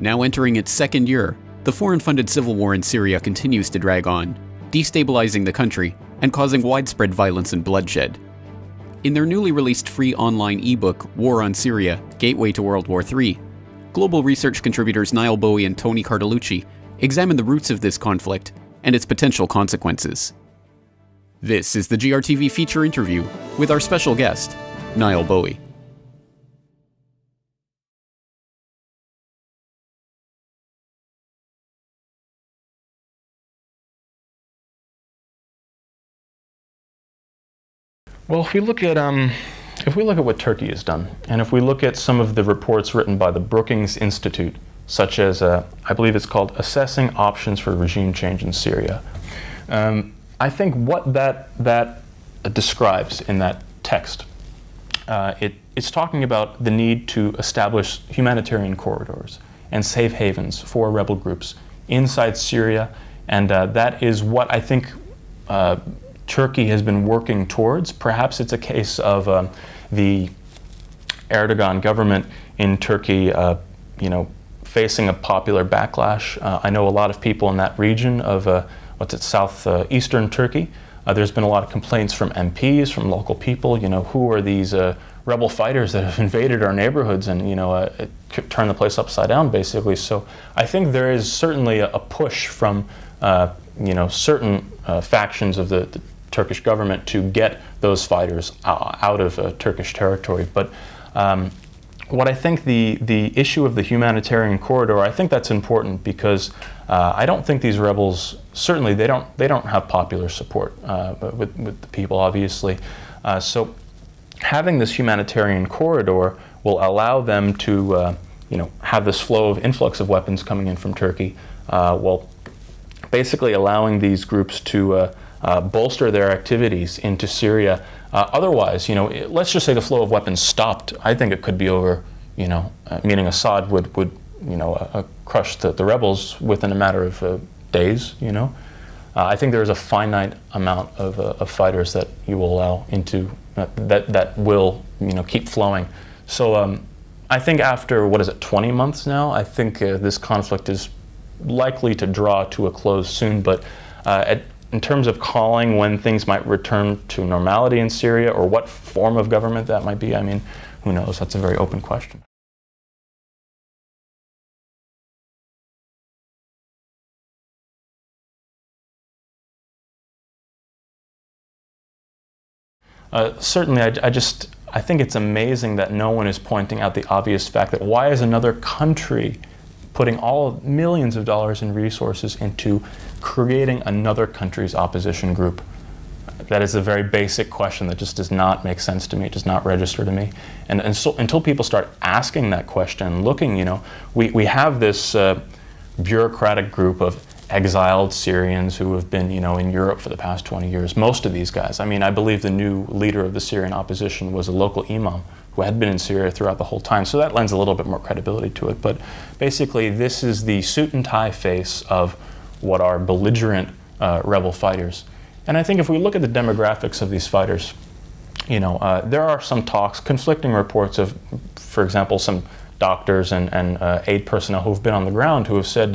Now entering its second year, the foreign-funded civil war in Syria continues to drag on, destabilizing the country and causing widespread violence and bloodshed. In their newly released free online ebook, War on Syria: Gateway to World War III, global research contributors Niall Bowie and Tony Cartalucci examine the roots of this conflict and its potential consequences. This is the GRTV feature interview with our special guest, Niall Bowie. Well, if we look at what Turkey has done, and if we look at some of the reports written by the Brookings Institute, such as I believe it's called "Assessing Options for Regime Change in Syria," I think what that describes in that text, it's talking about the need to establish humanitarian corridors and safe havens for rebel groups inside Syria, and that is what I think Turkey has been working towards. Perhaps it's a case of the Erdogan government in Turkey, facing a popular backlash. I know a lot of people in that region of southeastern Turkey. There's been a lot of complaints from MPs, from local people. Who are these rebel fighters that have invaded our neighborhoods and turned the place upside down, basically. So I think there is certainly a push from certain factions of the Turkish government to get those fighters out of Turkish territory. But what I think the issue of the humanitarian corridor, I think that's important because I don't think these rebels, certainly they don't have popular support with the people, obviously. So having this humanitarian corridor will allow them to have this flow of influx of weapons coming in from Turkey, while basically allowing these groups to bolster their activities into Syria. Otherwise, let's just say the flow of weapons stopped. I think it could be over, meaning Assad would crush the rebels within a matter of days. I think there is a finite amount of fighters that you will allow into that will keep flowing. So I think after 20 months now, I think this conflict is likely to draw to a close soon. But in terms of calling when things might return to normality in Syria or what form of government that might be, who knows? That's a very open question. Certainly, I think it's amazing that no one is pointing out the obvious fact that why is another country putting millions of dollars in resources into creating another country's opposition group? That is a very basic question that just does not make sense to me. It does not register to me. And so until people start asking that question, looking, we have this bureaucratic group of exiled Syrians who have been, in Europe for the past 20 years. Most of these guys. I believe the new leader of the Syrian opposition was a local imam who had been in Syria throughout the whole time. So that lends a little bit more credibility to it. But basically, this is the suit and tie face of what are belligerent rebel fighters. And I think if we look at the demographics of these fighters, there are some talks, conflicting reports of, for example, some doctors and aid personnel who have been on the ground who have said,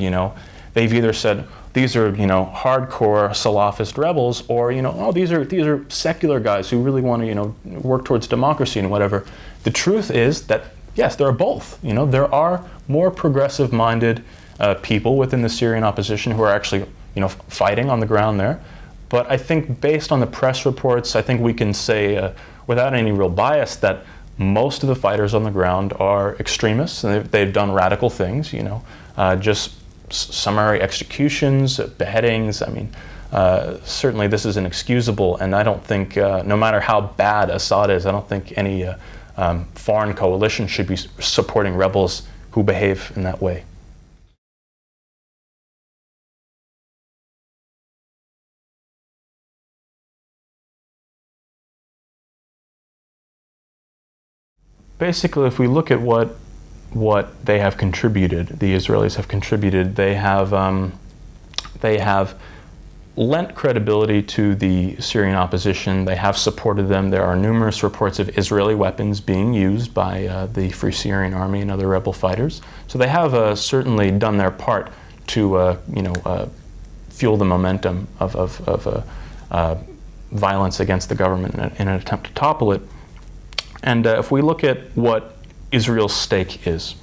they've either said these are hardcore Salafist rebels, or these are secular guys who really want to work towards democracy and whatever. The truth is that yes, there are both. There are more progressive-minded people within the Syrian opposition who are actually fighting on the ground there. But I think based on the press reports, I think we can say without any real bias that most of the fighters on the ground are extremists, and they've done radical things. Just summary executions, beheadings. Certainly this is inexcusable, and I don't think, no matter how bad Assad is, I don't think any foreign coalition should be supporting rebels who behave in that way. Basically, if we look at what they have contributed, the Israelis have contributed, they have lent credibility to the Syrian opposition. They have supported them. There are numerous reports of Israeli weapons being used by the Free Syrian Army and other rebel fighters. So they have certainly done their part to fuel the momentum of violence against the government in an attempt to topple it. And if we look at what Israel's stake is,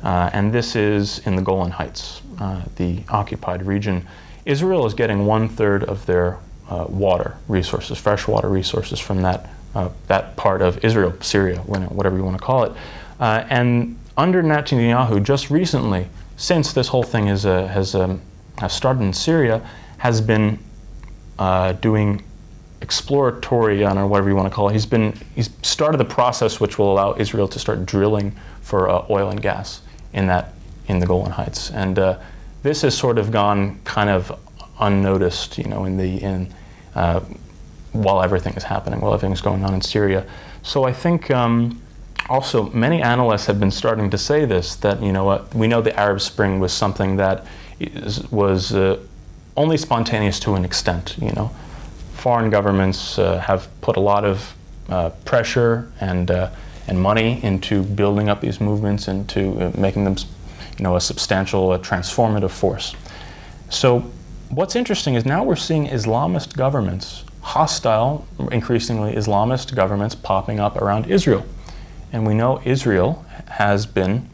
and this is in the Golan Heights, the occupied region, Israel is getting 1/3 of their water resources, freshwater resources from that part of Israel, Syria, whatever you want to call it. And under Netanyahu, just recently, since this whole thing has started in Syria, has been doing exploratory, I don't know, whatever you want to call it. He's started the process which will allow Israel to start drilling for oil and gas in the Golan Heights, and this has sort of gone kind of unnoticed, while everything is happening, while everything's going on in Syria. So I think also many analysts have been starting to say this, that we know the Arab Spring was something that was only spontaneous to an extent. Foreign governments have put a lot of pressure and money into building up these movements, into making them a substantial transformative force. So what's interesting is now we're seeing Islamist governments, hostile, increasingly Islamist governments popping up around Israel. And we know Israel has been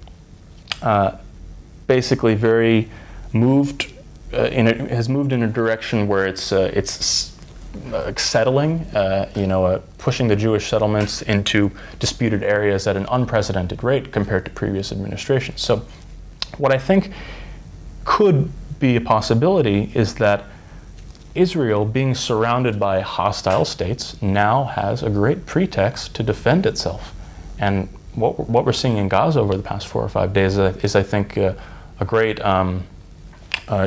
basically very moved, has moved in a direction where it's settling, pushing the Jewish settlements into disputed areas at an unprecedented rate compared to previous administrations. So what I think could be a possibility is that Israel, being surrounded by hostile states, now has a great pretext to defend itself. And what we're seeing in Gaza over the past 4 or 5 days is I think, a great,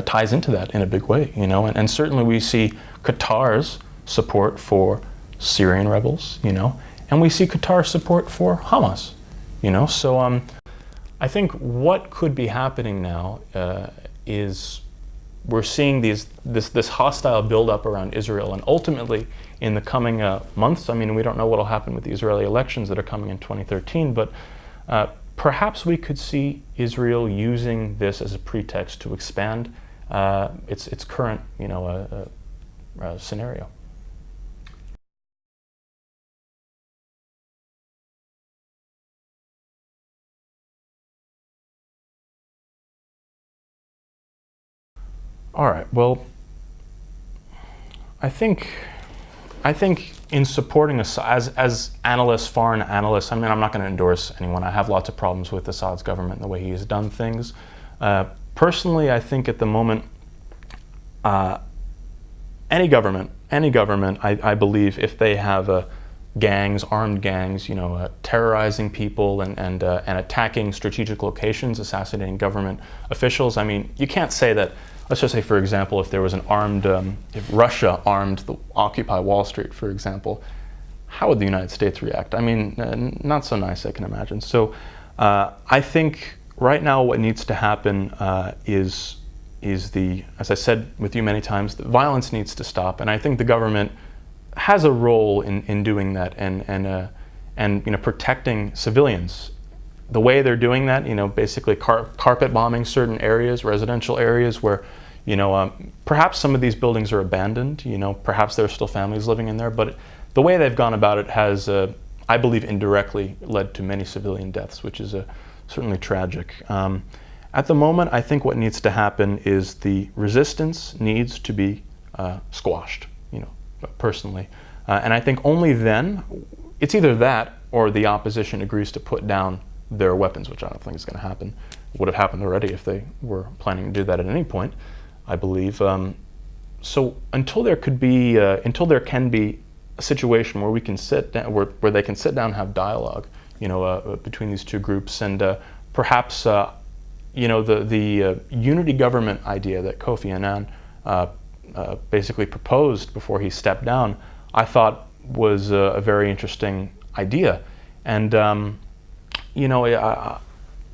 ties into that in a big way, and certainly we see Qatar's support for Syrian rebels, and we see Qatar's support for Hamas, so I think what could be happening now is we're seeing this hostile buildup around Israel, and ultimately in the coming months, we don't know what will happen with the Israeli elections that are coming in 2013, but perhaps we could see Israel using this as a pretext to expand its current scenario. All right. Well, I think in supporting as analysts, foreign analysts, I'm not going to endorse anyone. I have lots of problems with Assad's government and the way he has done things. Personally, I think at the moment, any government, I believe, if they have gangs, armed gangs, terrorizing people and attacking strategic locations, assassinating government officials. You can't say that. Let's just say, for example, if there was if Russia armed the Occupy Wall Street, for example, how would the United States react? Not so nice, I can imagine. So I think right now what needs to happen is as I said with you many times, the violence needs to stop, and I think the government has a role in doing that and protecting civilians. The way they're doing that, basically carpet bombing certain areas, residential areas where, perhaps some of these buildings are abandoned, perhaps there are still families living in there, but the way they've gone about it has, I believe, indirectly led to many civilian deaths, which is certainly tragic. At the moment, I think what needs to happen is the resistance needs to be squashed, personally. And I think only then, it's either that or the opposition agrees to put down their weapons, which I don't think is going to happen. It would have happened already if they were planning to do that at any point, I believe. So until there can be a situation where we can sit down, where they can sit down and have dialogue, between these two groups, and perhaps the unity government idea that Kofi Annan basically proposed before he stepped down, I thought was a very interesting idea, and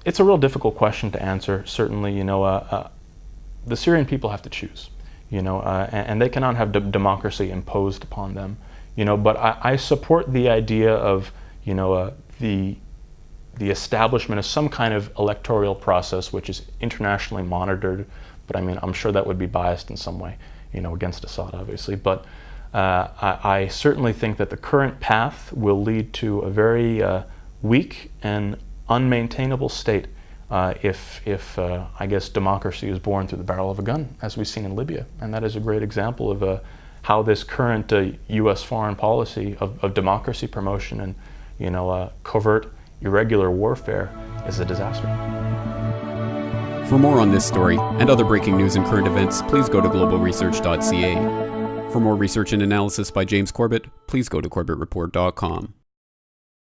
it's a real difficult question to answer. Certainly, the Syrian people have to choose. and they cannot have democracy imposed upon them, But I support the idea of, the establishment of some kind of electoral process which is internationally monitored. But I'm sure that would be biased in some way, against Assad, obviously. But I certainly think that the current path will lead to a very weak and unmaintainable state if I guess democracy is born through the barrel of a gun, as we've seen in Libya. And that is a great example of how this current U.S. foreign policy of democracy promotion and covert irregular warfare is a disaster. For more on this story and other breaking news and current events, please go to globalresearch.ca. For more research and analysis by James Corbett, please go to corbettreport.com.